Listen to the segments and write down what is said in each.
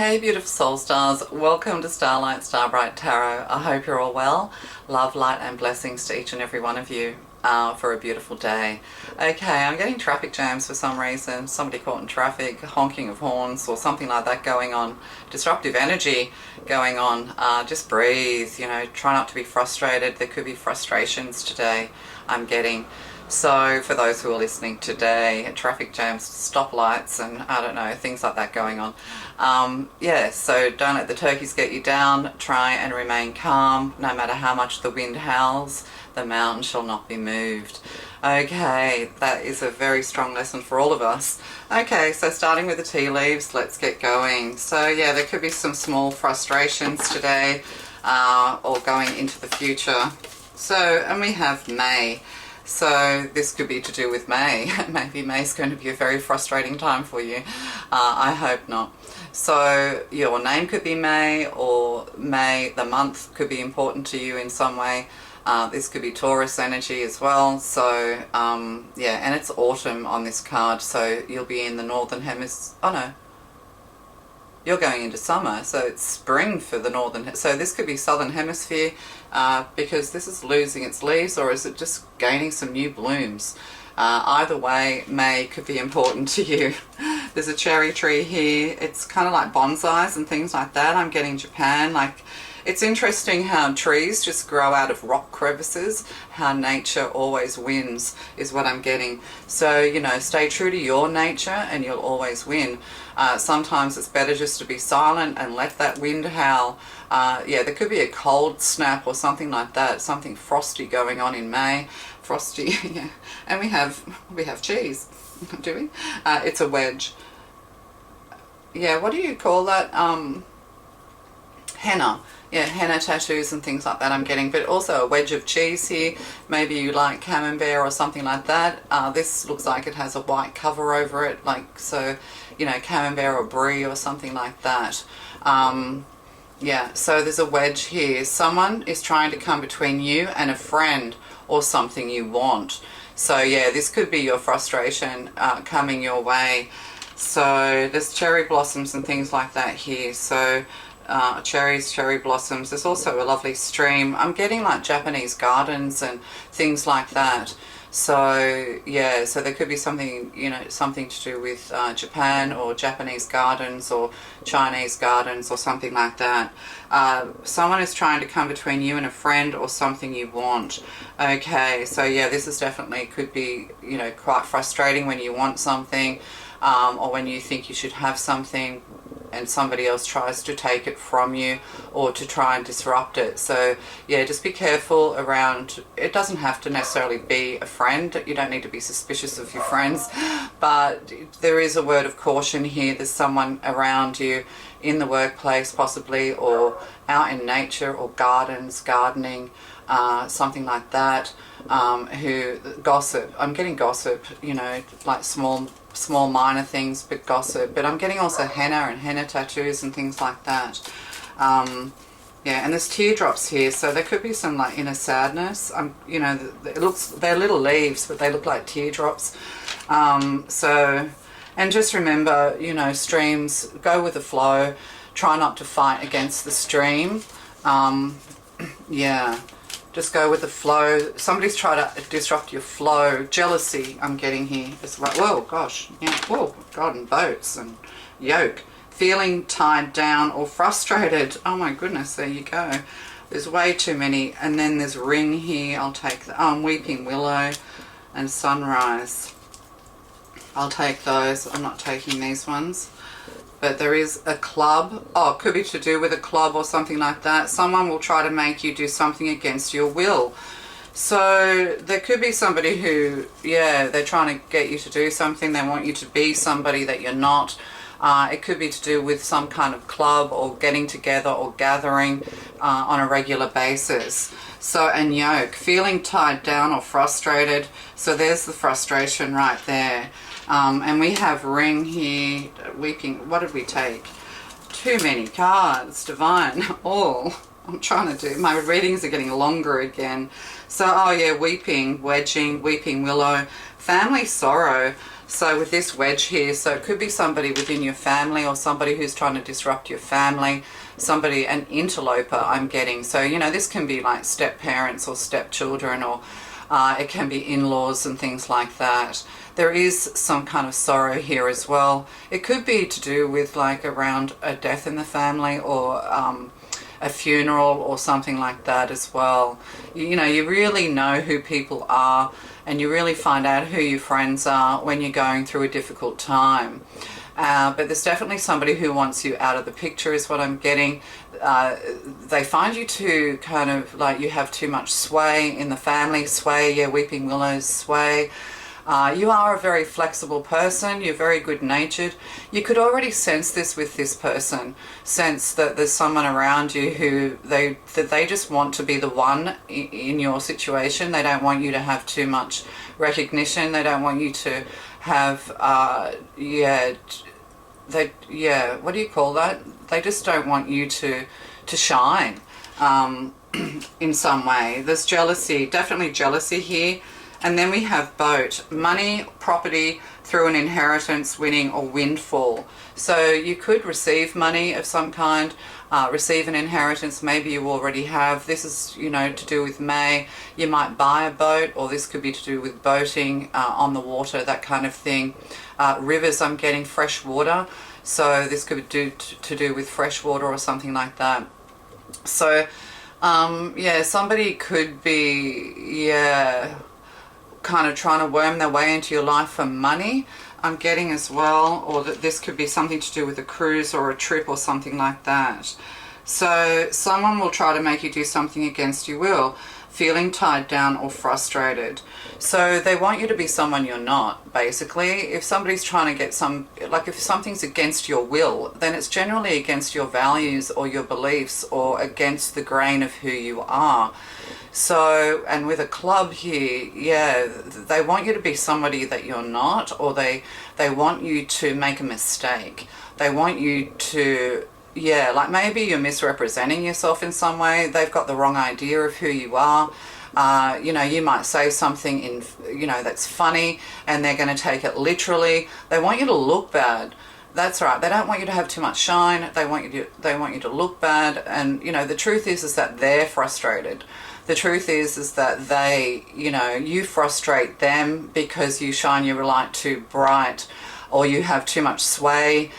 Hey beautiful soul stars, welcome to Starlight Starbright Tarot. I hope you're all well. Love, light and blessings to each and every one of you for a beautiful day. Okay, I'm getting traffic jams for some reason. Somebody caught in traffic, honking of horns or something like that going on. Disruptive energy going on. Just breathe, you know, try not to be frustrated. There could be frustrations today I'm getting. So for those who are listening today, traffic jams, stoplights and I don't know, things like that going on. Yeah, so don't let the turkeys get you down. Try and remain calm. No matter how much the wind howls, the mountain shall not be moved. Okay, that is a very strong lesson for all of us. Okay, so starting with the tea leaves, let's get going. So yeah, there could be some small frustrations today or going into the future. So, and we have May. So this could be to do with May. Maybe May's going to be a very frustrating time for you. I hope not. So your name could be May, or May, the month, could be important to you in some way. This could be Taurus energy as well. So yeah, and it's autumn on this card. So you'll be in the northern hemisphere. Oh no. You're going into summer, so it's spring for the northern, so this could be southern hemisphere because this is losing its leaves, or is it just gaining some new blooms? Either way, May could be important to you. There's a cherry tree here. It's kind of like bonsais and things like that. I'm getting Japan. Like, it's interesting how trees just grow out of rock crevices, how nature always wins is what I'm getting. So, you know, stay true to your nature and you'll always win. Sometimes it's better just to be silent and let that wind howl. Yeah, there could be a cold snap or something like that, something frosty going on in May. Frosty, yeah. And we have cheese, do we? It's a wedge. Yeah, what do you call that? Henna. Yeah, henna tattoos and things like that I'm getting, but also a wedge of cheese here. Maybe you like camembert or something like that. This looks like it has a white cover over it, like, so, you know, camembert or brie or something like that. Yeah, so there's a wedge here. Someone is trying to come between you and a friend or something you want. So yeah, this could be your frustration coming your way. So there's cherry blossoms and things like that here. So cherries, cherry blossoms. There's also a lovely stream. I'm getting like Japanese gardens and things like that. So yeah, so there could be something, you know, something to do with Japan or Japanese gardens or Chinese gardens or something like that. Someone is trying to come between you and a friend or something you want. Okay, so yeah, this is definitely could be, you know, quite frustrating when you want something or when you think you should have something and somebody else tries to take it from you or to try and disrupt it. So yeah, just be careful around, it doesn't have to necessarily be a friend, you don't need to be suspicious of your friends, but there is a word of caution here. There's someone around you in the workplace possibly, or out in nature or gardens, gardening, something like that, who gossip. I'm getting gossip, you know, like small minor things, but gossip. But I'm getting also henna and henna tattoos and things like that. Yeah, and there's teardrops here, so there could be some like inner sadness. You know, they're little leaves, but they look like teardrops. So, and just remember, you know, streams, go with the flow. Try not to fight against the stream. Yeah. Just go with the flow. Somebody's trying to disrupt your flow. Jealousy, I'm getting here. It's like, whoa, gosh. Yeah, whoa, God, and boats and yoke. Feeling tied down or frustrated. Oh my goodness, there you go. There's way too many. And then there's ring here. I'll take the weeping willow and sunrise. I'll take those. I'm not taking these ones. But there is a club. Oh, it could be to do with a club or something like that. Someone will try to make you do something against your will. So there could be somebody who, yeah, they're trying to get you to do something. They want you to be somebody that you're not. It could be to do with some kind of club or getting together or gathering on a regular basis. So, and yoke, feeling tied down or frustrated. So there's the frustration right there. And we have ring here, weeping. What did we take? Too many cards, divine, all. I'm trying to do, my readings are getting longer again. So, oh yeah, weeping, wedging, weeping willow, family sorrow. So with this wedge here, so it could be somebody within your family or somebody who's trying to disrupt your family, somebody, an interloper I'm getting. So, you know, this can be like step parents or step children, or it can be in-laws and things like that. There is some kind of sorrow here as well. It could be to do with like around a death in the family, or a funeral or something like that as well. You know, you really know who people are, and you really find out who your friends are when you're going through a difficult time. But there's definitely somebody who wants you out of the picture is what I'm getting. They find you to kind of like you have too much sway in the family. Sway, yeah, weeping willows, sway. You are a very flexible person. You're very good-natured. You could already sense this with this person. Sense that there's someone around you who they just want to be the one in your situation. They don't want you to have too much recognition. They don't want you to have, what do you call that? They just don't want you to shine in some way. There's jealousy, definitely jealousy here. And then we have boat, money, property through an inheritance, winning, or windfall. So you could receive money of some kind, receive an inheritance, maybe you already have. This is, you know, to do with May. You might buy a boat, or this could be to do with boating on the water, that kind of thing. Rivers, I'm getting fresh water. So this could be to do with fresh water or something like that. So, yeah, somebody could be, kind of trying to worm their way into your life for money, I'm getting as well, or that this could be something to do with a cruise or a trip or something like that. So someone will try to make you do something against your will, feeling tied down or frustrated. So they want you to be someone you're not, basically. If somebody's trying to get if something's against your will, then it's generally against your values or your beliefs, or against the grain of who you are. So, and with a club here, yeah, they want you to be somebody that you're not, or they want you to make a mistake. They want you to, yeah, like maybe you're misrepresenting yourself in some way. They've got the wrong idea of who you are. You know, you might say something in, you know, that's funny, and they're going to take it literally. They want you to look bad. That's right. They don't want you to have too much shine. They want you to look bad. And, you know, the truth is that they're frustrated. The truth is that they, you know, you frustrate them because you shine your light too bright, or you have too much sway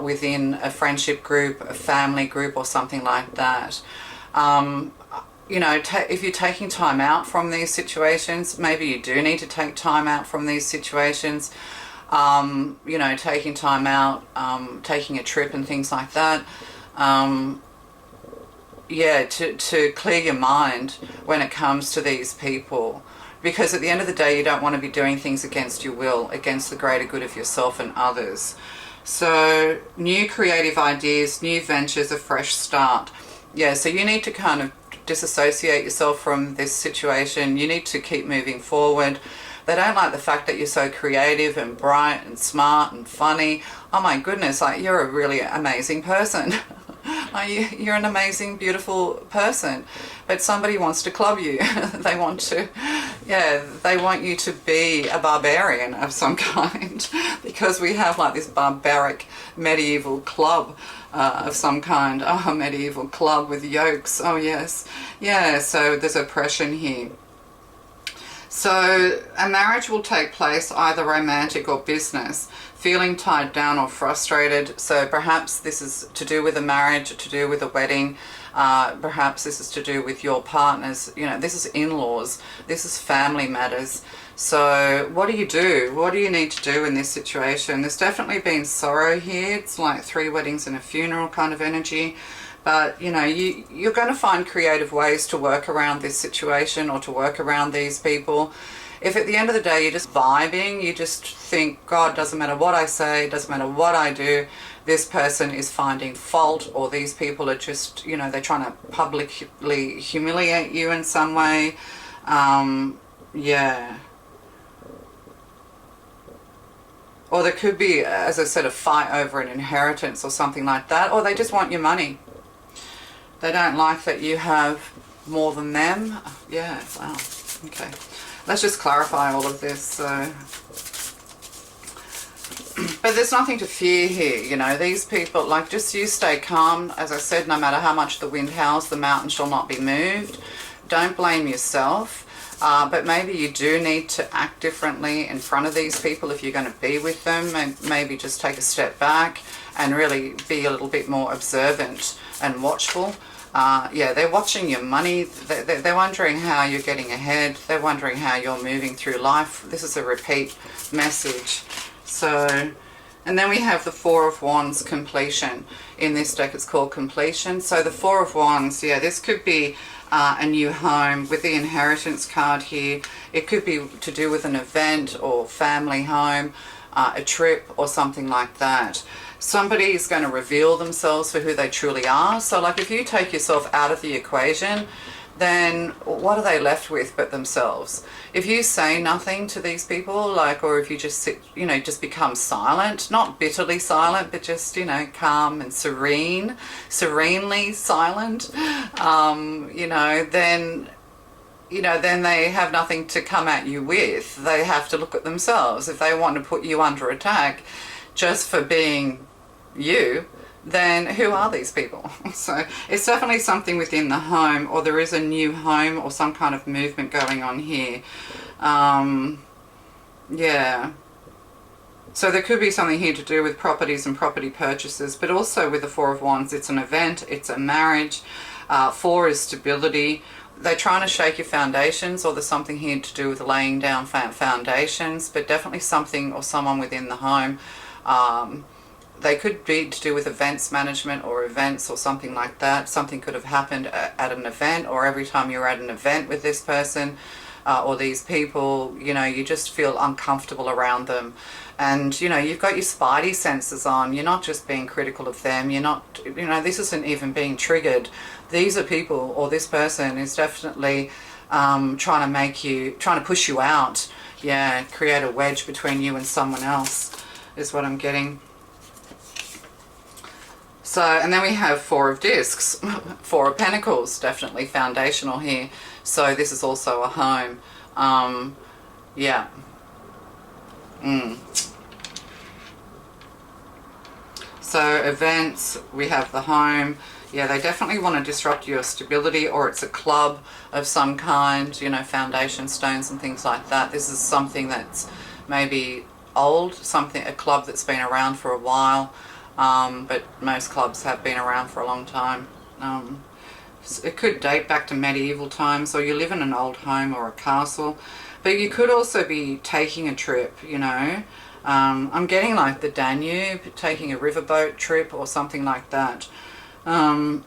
within a friendship group, a family group, or something like that. You know, if you're taking time out from these situations, maybe you do need to take time out from these situations. You know, taking time out, taking a trip and things like that. Yeah, to clear your mind when it comes to these people. Because at the end of the day, you don't want to be doing things against your will, against the greater good of yourself and others. So, new creative ideas, new ventures, a fresh start. Yeah, so you need to kind of disassociate yourself from this situation. You need to keep moving forward. They don't like the fact that you're so creative and bright and smart and funny. Oh my goodness, like you're a really amazing person. You're an amazing, beautiful person, but somebody wants to club you. They want you to be a barbarian of some kind, because we have like this barbaric medieval club of some kind. Oh, a medieval club with yokes. Oh yes. Yeah, so there's oppression here. So a marriage will take place, either romantic or business, feeling tied down or frustrated. So perhaps this is to do with a marriage, to do with a wedding. Perhaps this is to do with your partners. You know, this is in-laws. This is family matters. So what do you do? What do you need to do in this situation? There's definitely been sorrow here. It's like 3 weddings and a funeral kind of energy. But, you know, you're going to find creative ways to work around this situation, or to work around these people. If at the end of the day you're just vibing, you just think, God, doesn't matter what I say, doesn't matter what I do, this person is finding fault, or these people are just, you know, they're trying to publicly humiliate you in some way. Yeah. Or there could be, as I said, a fight over an inheritance or something like that, or they just want your money. They don't like that you have more than them. Yeah, wow. Okay. Let's just clarify all of this. So, But there's nothing to fear here, you know. These people, like, just you stay calm. As I said, no matter how much the wind howls, the mountain shall not be moved. Don't blame yourself. But maybe you do need to act differently in front of these people if you're going to be with them, and maybe just take a step back and really be a little bit more observant and watchful. Yeah, they're watching your money. They're wondering how you're getting ahead. They're wondering how you're moving through life. This is a repeat message. So, and then we have the Four of Wands, completion. In this deck it's called completion. So the Four of Wands, yeah, this could be a new home with the inheritance card here. It could be to do with an event or family home, a trip or something like that. Somebody is going to reveal themselves for who they truly are. So like if you take yourself out of the equation, then what are they left with but themselves? If you say nothing to these people, like, or if you just sit, you know, just become silent, not bitterly silent, but just, you know, calm and serenely silent, you know, then they have nothing to come at you with. They have to look at themselves. If they want to put you under attack just for being you, then who are these people? So it's definitely something within the home, or there is a new home or some kind of movement going on here. Yeah. So there could be something here to do with properties and property purchases, but also with the Four of Wands, it's an event, it's a marriage. Four is stability. They're trying to shake your foundations, or there's something here to do with laying down foundations, but definitely something or someone within the home. They could be to do with events management or events or something like that. Something could have happened at an event, or every time you're at an event with this person or these people, you know, you just feel uncomfortable around them. And, you know, you've got your spidey senses on. You're not just being critical of them. You're not, you know, this isn't even being triggered. These are people, or this person is definitely trying to push you out. Yeah, create a wedge between you and someone else is what I'm getting. So, and then we have Four of Discs, Four of Pentacles, definitely foundational here. So this is also a home. Yeah. So events, we have the home. Yeah, they definitely want to disrupt your stability, or it's a club of some kind, you know, foundation stones and things like that. This is something that's maybe old, a club that's been around for a while. But most clubs have been around for a long time. It could date back to medieval times, or you live in an old home or a castle. But you could also be taking a trip, you know. I'm getting like the Danube, taking a riverboat trip or something like that. But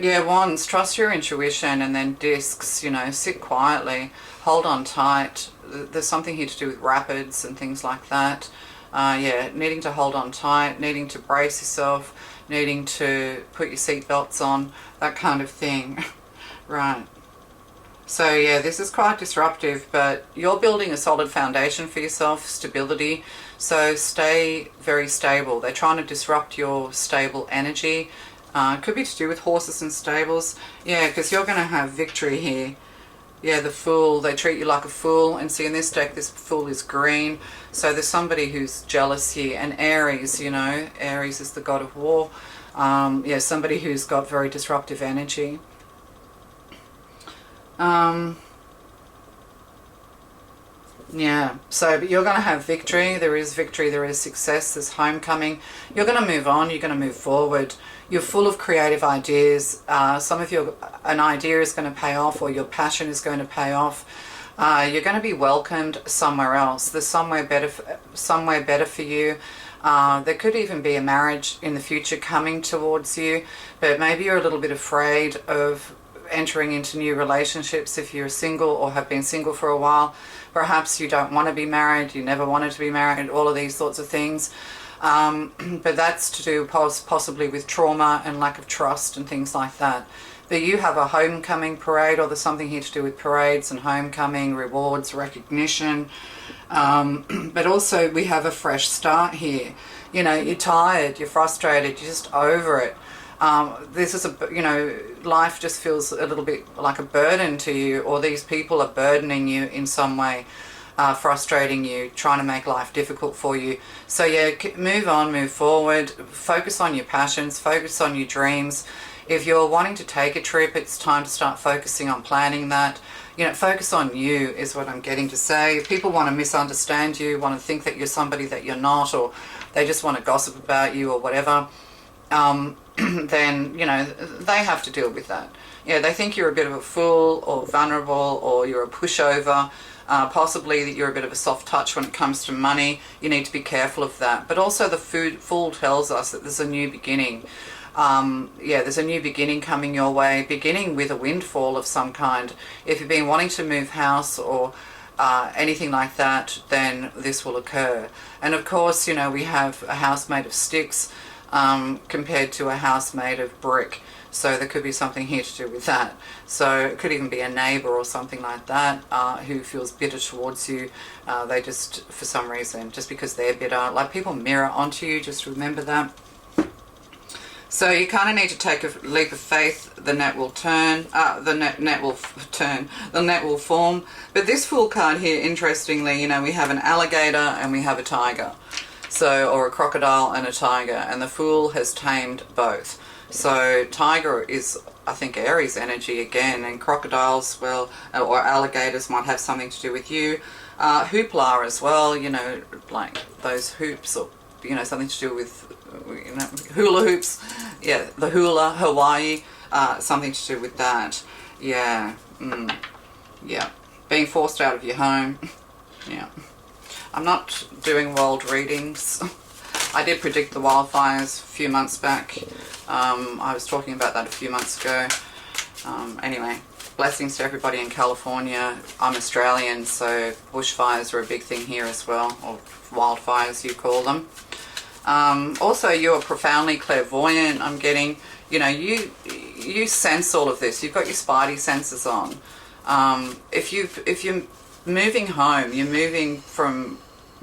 yeah, Wands, trust your intuition. And then Discs, you know, sit quietly, hold on tight. There's something here to do with rapids and things like that. Yeah, needing to hold on tight, needing to brace yourself, needing to put your seatbelts on, that kind of thing. Right. So yeah, this is quite disruptive, but you're building a solid foundation for yourself, stability. So stay very stable. They're trying to disrupt your stable energy. Could be to do with horses and stables. Yeah, because you're going to have victory here. Yeah, the Fool, they treat you like a fool. And see, in this deck, this Fool is green. So there's somebody who's jealous here. And Aries, you know, Aries is the god of war. Yeah, somebody who's got very disruptive energy. Yeah, so but you're going to have victory. There is victory, there is success, there's homecoming. You're going to move on, you're going to move forward. You're full of creative ideas. An idea is going to pay off, or your passion is going to pay off. You're going to be welcomed somewhere else. There's somewhere better for you. There could even be a marriage in the future coming towards you, but maybe you're a little bit afraid of entering into new relationships if you're single or have been single for a while. Perhaps you don't want to be married, you never wanted to be married, all of these sorts of things. But that's to do possibly with trauma and lack of trust and things like that. But you have a homecoming parade, or there's something here to do with parades and homecoming, rewards, recognition. But also we have a fresh start here. You know, you're tired, you're frustrated, you're just over it. This is life just feels a little bit like a burden to you, or these people are burdening you in some way. frustrating you, trying to make life difficult for you. So yeah, move on, move forward, focus on your passions, focus on your dreams. If you're wanting to take a trip, it's time to start focusing on planning that. You know, focus on you is what I'm getting to say. If people want to misunderstand you, want to think that you're somebody that you're not, or they just want to gossip about you or whatever, then, you know, they have to deal with that. Yeah, they think you're a bit of a fool or vulnerable, or you're a pushover, possibly that you're a bit of a soft touch when it comes to money. You need to be careful of that. But also the Fool tells us that there's a new beginning. Yeah, there's a new beginning coming your way, beginning with a windfall of some kind. If you've been wanting to move house or anything like that, then this will occur. And of course, you know, we have a house made of sticks compared to a house made of brick. So there could be something here to do with that. So it could even be a neighbour or something like that who feels bitter towards you. They just, for some reason, just because they're bitter, like people mirror onto you, just remember that. So you kind of need to take a leap of faith. The net will turn, the net will form. But this Fool card here, interestingly, you know, we have an alligator and we have a tiger. So, or a crocodile and a tiger, and the Fool has tamed both. So tiger is, I think, Aries energy again, and crocodiles, well, or alligators might have something to do with you. Hoopla as well, you know, like those hoops, or, you know, something to do with, you know, hula hoops. Yeah, the hula, Hawaii, something to do with that. Yeah, yeah, being forced out of your home. Yeah, I'm not doing world readings. I did predict the wildfires a few months back. I was talking about that a few months ago. Anyway, blessings to everybody in California. I'm Australian, so bushfires are a big thing here as well, or wildfires you call them. Also, you're profoundly clairvoyant. I'm getting, you know, you sense all of this. You've got your spidey senses on. If you're moving home, you're moving from,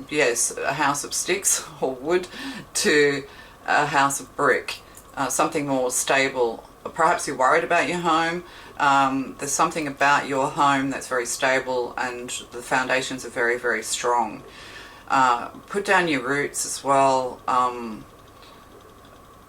yes, a house of sticks or wood to a house of brick, something more stable. Perhaps you're worried about your home. There's something about your home that's very stable and the foundations are very, very strong. Put down your roots as well.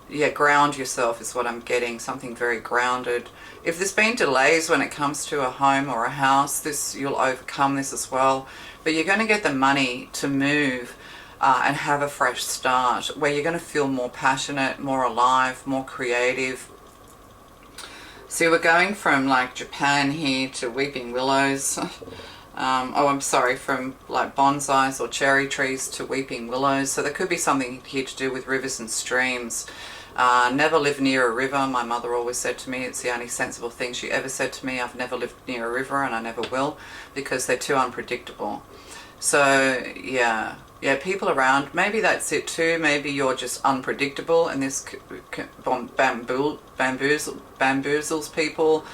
Yeah, ground yourself is what I'm getting, something very grounded. If there's been delays when it comes to a home or a house, you'll overcome this as well. But you're going to get the money to move and have a fresh start, where you're going to feel more passionate, more alive, more creative. See, we're going from like Japan here to weeping willows. Oh, I'm sorry, from like bonsais or cherry trees to weeping willows. So there could be something here to do with rivers and streams. Never live near a river. My mother always said to me, it's the only sensible thing she ever said to me. I've never lived near a river and I never will, because they're too unpredictable. So yeah, people around, maybe that's it too. Maybe you're just unpredictable, and this bamboozles people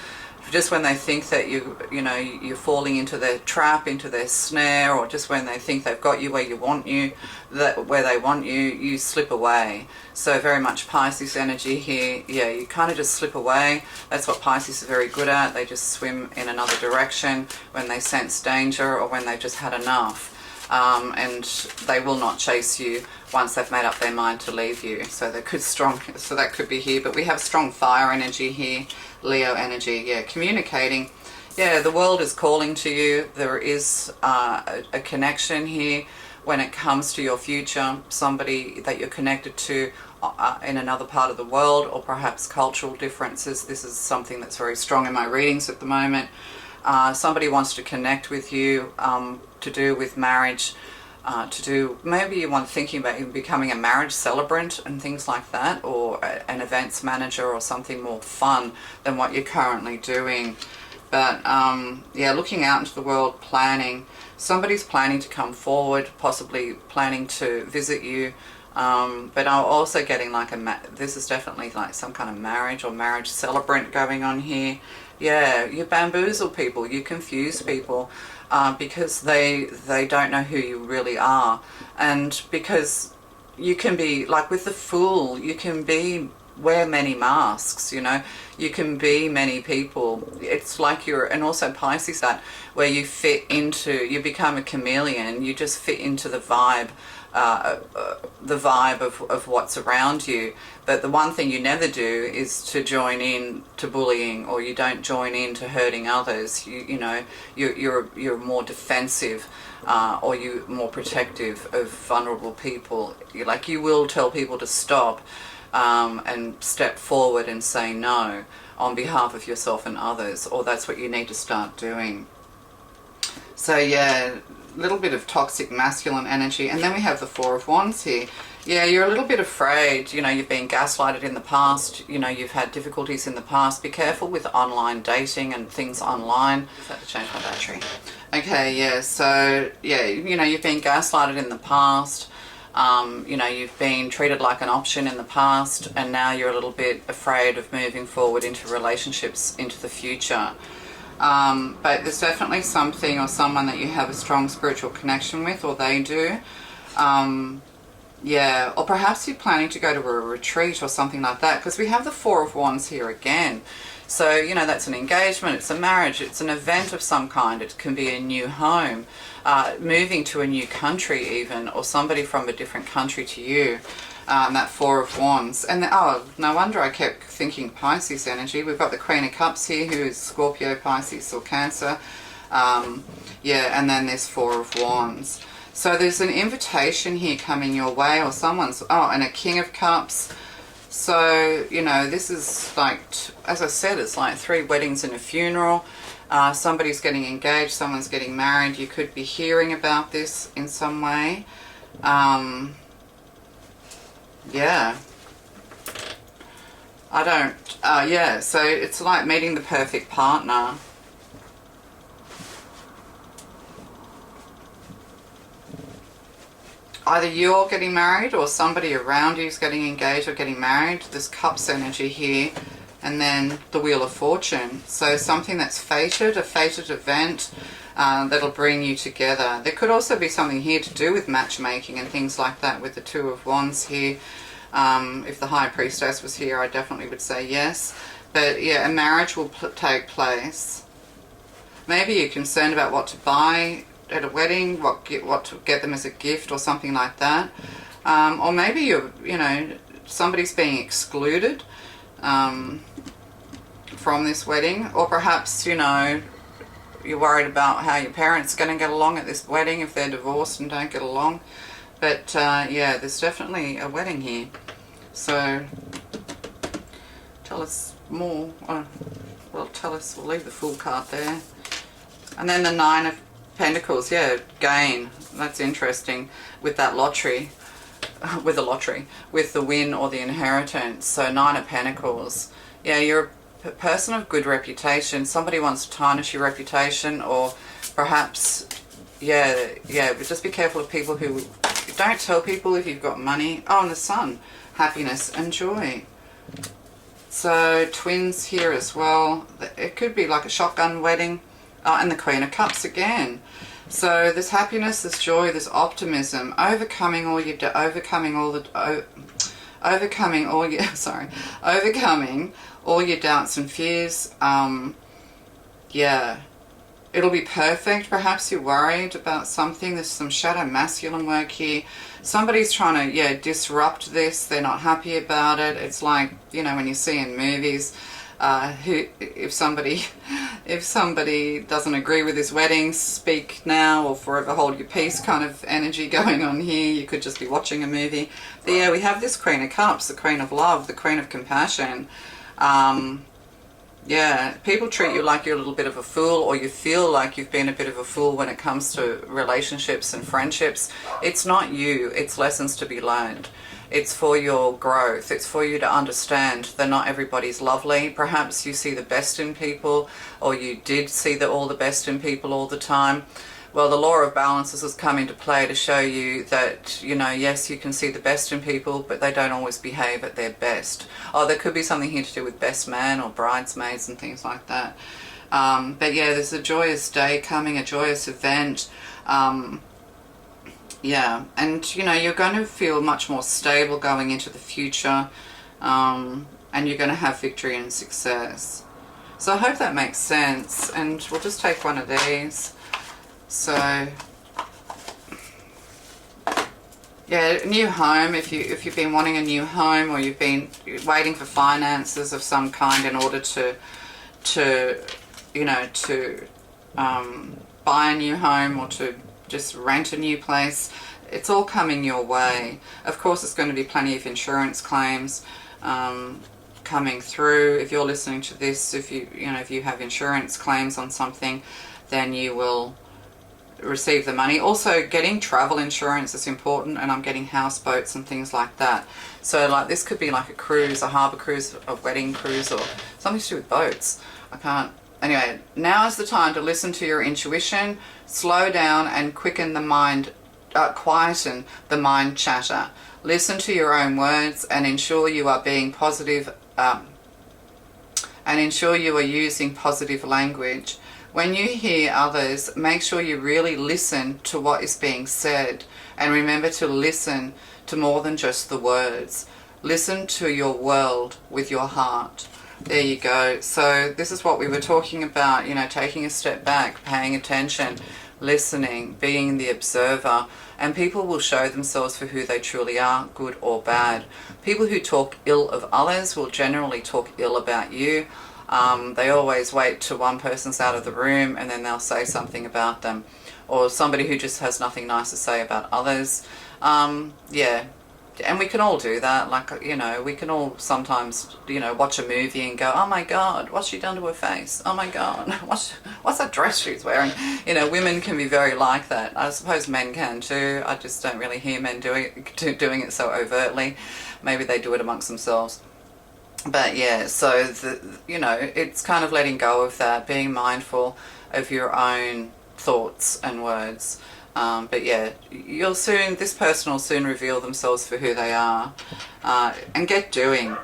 just when they think that you're falling into their trap, into their snare, or just when they think they've got you where they want you, you slip away. So very much Pisces energy here. Yeah, you kind of just slip away. That's what Pisces are very good at. They just swim in another direction when they sense danger or when they've just had enough. And they will not chase you once they've made up their mind to leave you. So that could be here. But we have strong fire energy here, Leo energy. Yeah, communicating. Yeah, the world is calling to you. There is a connection here when it comes to your future. Somebody that you're connected to in another part of the world, or perhaps cultural differences. This is something that's very strong in my readings at the moment. Somebody wants to connect with you to do with marriage, maybe you want thinking about even becoming a marriage celebrant and things like that, or an events manager or something more fun than what you're currently doing. But yeah, looking out into the world, planning. Somebody's planning to come forward, possibly planning to visit you. But I'm also getting like this is definitely like some kind of marriage or marriage celebrant going on here. Yeah, you bamboozle people, you confuse people because they don't know who you really are. And because you can be, like with the Fool, you can be wear many masks, you know. You can be many people. It's like you're, and also Pisces, that where you fit into, you become a chameleon. You just fit into the vibe of what's around you. But the one thing you never do is to join in to bullying, or you don't join in to hurting others. You know, you're more defensive, or you're more protective of vulnerable people. You will tell people to stop, and step forward and say no on behalf of yourself and others, or that's what you need to start doing. So yeah, a little bit of toxic masculine energy. And then we have the Four of Wands here. Yeah, you're a little bit afraid, you know, you've been gaslighted in the past, you know, you've had difficulties in the past. Be careful with online dating and things online. Just had to change my battery. Okay, yeah, so yeah, you know, you've been gaslighted in the past. You know, you've been treated like an option in the past, and now you're a little bit afraid of moving forward into relationships into the future. But there's definitely something or someone that you have a strong spiritual connection with, or they do. Yeah, or perhaps you're planning to go to a retreat or something like that, because we have the Four of Wands here again. So, you know, that's an engagement, it's a marriage, it's an event of some kind. It can be a new home, moving to a new country even, or somebody from a different country to you. That Four of Wands. And oh, no wonder I kept thinking Pisces energy. We've got the Queen of Cups here, who is Scorpio, Pisces or Cancer. Yeah, and then there's Four of Wands. So there's an invitation here coming your way, or someone's, oh, and a King of Cups. So, you know, this is like, as I said, it's like 3 weddings and a funeral. Somebody's getting engaged, someone's getting married. You could be hearing about this in some way. Yeah. I don't, yeah, so it's like meeting the perfect partner. Either you're getting married or somebody around you is getting engaged or getting married. There's Cups energy here, and then the Wheel of Fortune. So something that's fated, a fated event that'll bring you together. There could also be something here to do with matchmaking and things like that with the Two of Wands here. If the High Priestess was here, I definitely would say yes. But yeah, a marriage will take place. Maybe you're concerned about what to buy at a wedding, what to get them as a gift or something like that. Or maybe you know, somebody's being excluded from this wedding. Or perhaps, you know, you're worried about how your parents are going to get along at this wedding if they're divorced and don't get along. But yeah, there's definitely a wedding here. So tell us more. Well, tell us, we'll leave the Fool card there. And then the Nine of Pentacles, yeah, gain. That's interesting with that lottery, with the win or the inheritance. So Nine of Pentacles. Yeah, you're a person of good reputation. Somebody wants to tarnish your reputation, or perhaps, yeah, but just be careful of people who, don't tell people if you've got money. Oh, and the Sun, happiness and joy. So twins here as well. It could be like a shotgun wedding. And the Queen of Cups again. So there's happiness, there's joy, there's optimism, overcoming all your doubts and fears. Yeah, it'll be perfect. Perhaps you're worried about something. There's some shadow masculine work here. Somebody's trying to, yeah, disrupt this. They're not happy about it. It's like, you know, when you see in movies, if somebody doesn't agree with this wedding, speak now or forever hold your peace kind of energy going on here. You could just be watching a movie. But yeah, we have this Queen of Cups, the Queen of Love, the Queen of Compassion. Yeah, people treat you like you're a little bit of a fool, or you feel like you've been a bit of a fool when it comes to relationships and friendships. It's not you, it's lessons to be learned. It's for your growth. It's for you to understand that not everybody's lovely. Perhaps you see the best in people, or you did see all the best in people all the time. Well, the law of balances has come into play to show you that, you know, yes, you can see the best in people, but they don't always behave at their best. Oh, there could be something here to do with best man or bridesmaids and things like that. But yeah, there's a joyous day coming, a joyous event. Yeah, and you know, you're going to feel much more stable going into the future. and you're going to have victory and success. So I hope that makes sense, and we'll just take one of these. So yeah, new home. If you've been wanting a new home, or you've been waiting for finances of some kind in order to buy a new home, or to just rent a new place, it's all coming your way. Of course, there's going to be plenty of insurance claims coming through. If you're listening to this, if you have insurance claims on something, then you will receive the money. Also, getting travel insurance is important, and I'm getting houseboats and things like that. So like this could be like a cruise, a harbour cruise, a wedding cruise, or something to do with boats. Anyway, now is the time to listen to your intuition, slow down and quicken the mind, quieten the mind chatter. Listen to your own words and ensure you are being positive, and ensure you are using positive language. When you hear others, make sure you really listen to what is being said, and remember to listen to more than just the words. Listen to your world with your heart. There you go. So this is what we were talking about, taking a step back, paying attention, listening, being the observer, and people will show themselves for who they truly are, good or bad. People who talk ill of others will generally talk ill about you. They always wait till one person's out of the room and then they'll say something about them, or somebody who just has nothing nice to say about others. Yeah, and we can all do that. Like, we can all sometimes, watch a movie and go, oh my God, what's she done to her face? Oh my God, what's that dress she's wearing? Women can be very like that. I suppose men can too. I just don't really hear men doing it so overtly. Maybe they do it amongst themselves. But yeah, so it's kind of letting go of that, being mindful of your own thoughts and words. But yeah, this person will soon reveal themselves for who they are, and get doing.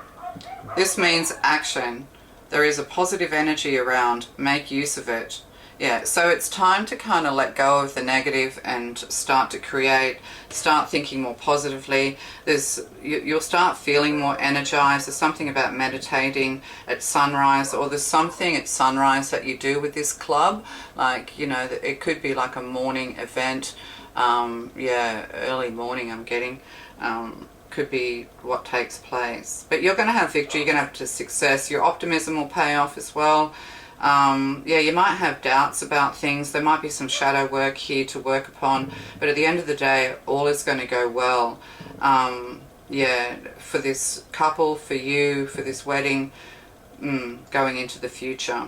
This means action. There is a positive energy around. Make use of it. Yeah, so it's time to kind of let go of the negative and start to create, start thinking more positively. You'll start feeling more energized. There's something about meditating at sunrise, or there's something at sunrise that you do with this club. Like, it could be like a morning event. Yeah, early morning I'm getting. Could be what takes place. But you're going to have victory. You're going to have success. Your optimism will pay off as well. Yeah, you might have doubts about things. There might be some shadow work here to work upon, but at the end of the day, all is going to go well. Yeah, for this couple, for you, for this wedding, going into the future.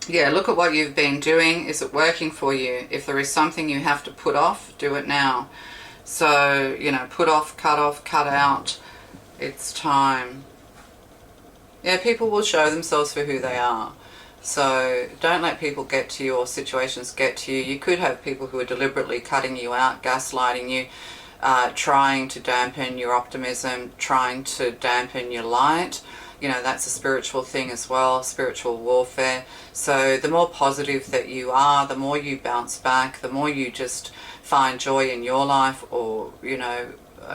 Yeah, look at what you've been doing. Is it working for you? If there is something you have to put off, do it now. So, put off, cut out. It's time. Yeah, people will show themselves for who they are. So don't let people get to you, or situations get to you. You could have people who are deliberately cutting you out, gaslighting you, trying to dampen your optimism, trying to dampen your light. That's a spiritual thing as well, spiritual warfare. So the more positive that you are, the more you bounce back, the more you just find joy in your life, or,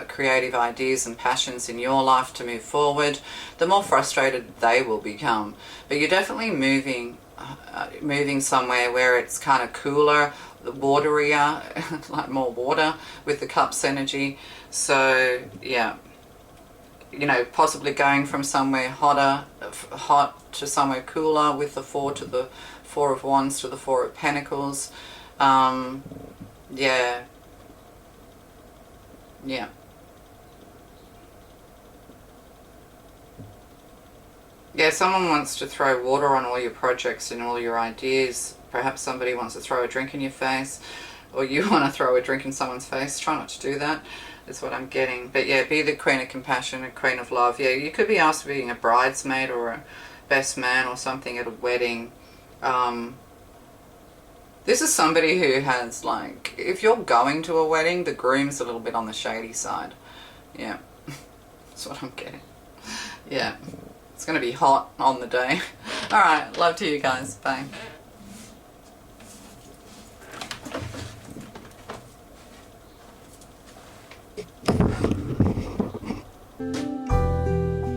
creative ideas and passions in your life to move forward, the more frustrated they will become. But you're definitely moving somewhere where it's kind of cooler, waterier, like more water with the cups energy. So yeah, possibly going from somewhere hot to somewhere cooler, with the Four of Wands to the Four of Pentacles. Yeah. Yeah, someone wants to throw water on all your projects and all your ideas. Perhaps somebody wants to throw a drink in your face, or you want to throw a drink in someone's face. Try not to do that, is what I'm getting. But yeah, be the queen of compassion, a queen of love. Yeah, you could be asked to being a bridesmaid or a best man or something at a wedding. This is somebody who has, like, if you're going to a wedding, the groom's a little bit on the shady side. Yeah, that's what I'm getting. Yeah. It's going to be hot on the day. Alright, love to you guys. Bye.